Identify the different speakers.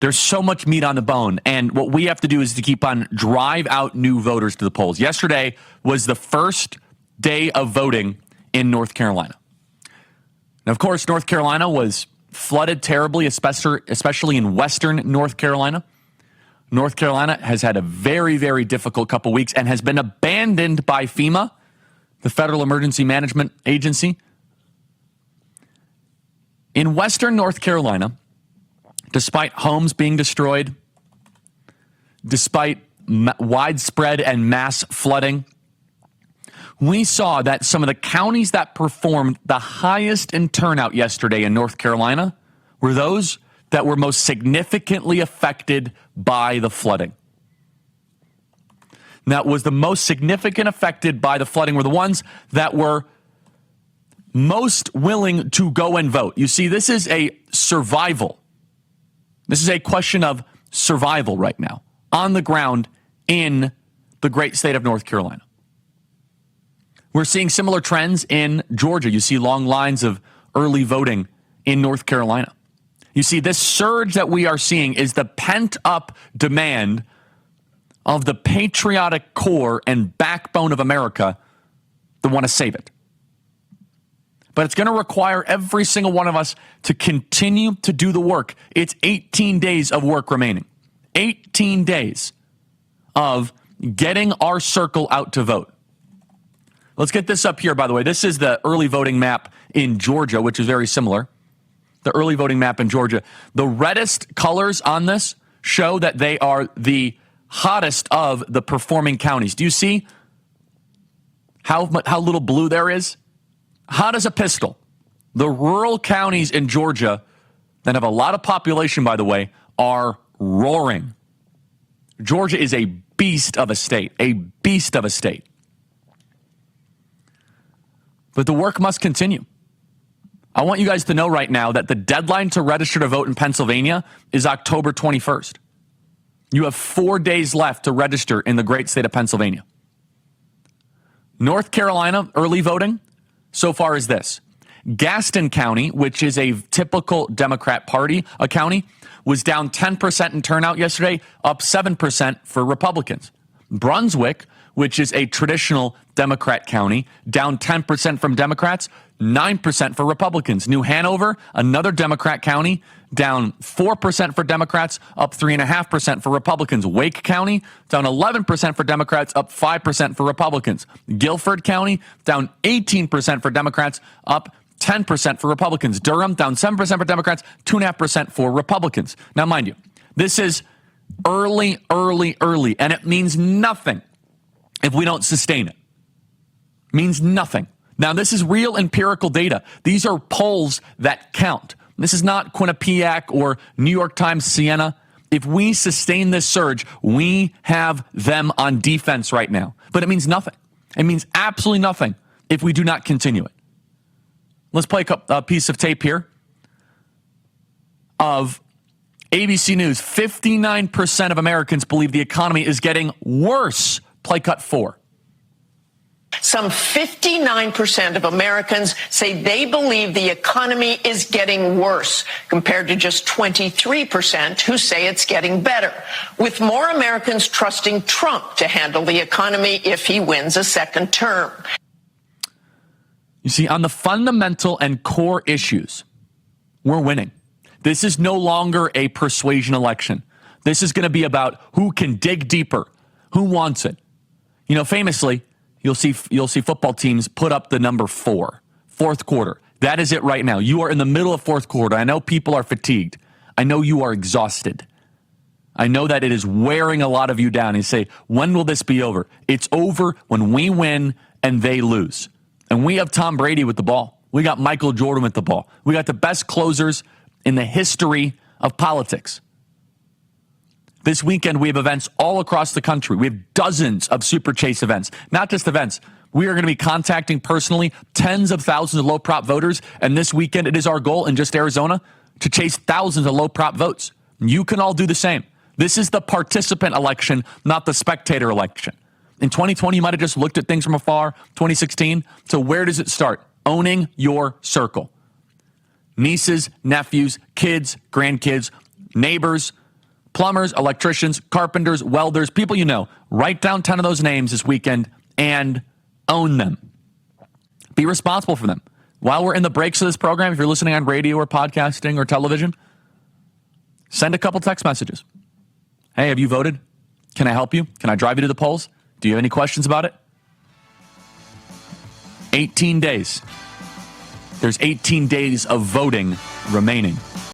Speaker 1: There's so much meat on the bone, and what we have to do is to keep on drive out new voters to the polls. Yesterday was the first day of voting in North Carolina. Now, of course, North Carolina was flooded terribly, especially in western North Carolina. North Carolina has had a very, very difficult couple weeks and has been abandoned by FEMA, the Federal Emergency Management Agency. In western North Carolina, despite homes being destroyed, despite widespread and mass flooding, we saw that some of the counties that performed the highest in turnout yesterday in North Carolina were those that were most significantly affected by the flooding. That was the most significant affected by the flooding were the ones that were most willing to go and vote. You see, this is a survival. This is a question of survival right now on the ground in the great state of North Carolina. We're seeing similar trends in Georgia. You see long lines of early voting in North Carolina. You see, this surge that we are seeing is the pent-up demand of the patriotic core and backbone of America that want to save it. But it's going to require every single one of us to continue to do the work. It's 18 days of work remaining. 18 days of getting our circle out to vote. Let's get this up here, by the way. This is the early voting map in Georgia, which is very similar. The early voting map in Georgia. The reddest colors on this show that they are the hottest of the performing counties. Do you see how little blue there is? Hot as a pistol. The rural counties in Georgia that have a lot of population, by the way, are roaring. Georgia is a beast of a state, a beast of a state. But the work must continue. I want you guys to know right now that the deadline to register to vote in Pennsylvania is October 21st. You have 4 days left to register in the great state of Pennsylvania. North Carolina, early voting, so far is this. Gaston County, which is a typical Democrat Party, a county, was down 10% in turnout yesterday, up 7% for Republicans. Brunswick, which is a traditional Democrat county, down 10% from Democrats, 9% for Republicans. New Hanover, another Democrat county, down 4% for Democrats, up 3.5% for Republicans. Wake County, down 11% for Democrats, up 5% for Republicans. Guilford County, down 18% for Democrats, up 10% for Republicans. Durham, down 7% for Democrats, 2.5% for Republicans. Now, mind you, this is early, and it means nothing if we don't sustain it. It means nothing. Now, this is real empirical data. These are polls that count. This is not Quinnipiac or New York Times Siena. If we sustain this surge, we have them on defense right now. But it means nothing. It means absolutely nothing if we do not continue it. Let's play a piece of tape here of ABC News. 59% of Americans believe the economy is getting worse. Play cut 4.
Speaker 2: Some 59% of Americans say they believe the economy is getting worse, compared to just 23% who say it's getting better, with more Americans trusting Trump to handle the economy if he wins a second term.
Speaker 1: You see, on the fundamental and core issues, we're winning. This is no longer a persuasion election. This is going to be about who can dig deeper, who wants it. You know, famously, you'll see football teams put up the number 4, fourth quarter. That is it right now. You are in the middle of fourth quarter. I know people are fatigued. I know you are exhausted. I know that it is wearing a lot of you down. You say, when will this be over? It's over when we win and they lose. And we have Tom Brady with the ball. We got Michael Jordan with the ball. We got the best closers in the history of politics. This weekend, we have events all across the country. We have dozens of Super Chase events, not just events. We are going to be contacting personally tens of thousands of low prop voters. And this weekend, it is our goal in just Arizona to chase thousands of low prop votes. You can all do the same. This is the participant election, not the spectator election. In 2020, you might have just looked at things from afar. 2016. So where does it start? Owning your circle. Nieces, nephews, kids, grandkids, neighbors, Plumbers, electricians, carpenters, welders, people you know. Write down 10 of those names this weekend and own them. Be responsible for them. While we're in the breaks of this program, if you're listening on radio or podcasting or television, send a couple text messages. Hey, have you voted? Can I help you? Can I drive you to the polls? Do you have any questions about it? 18 days. There's 18 days of voting remaining.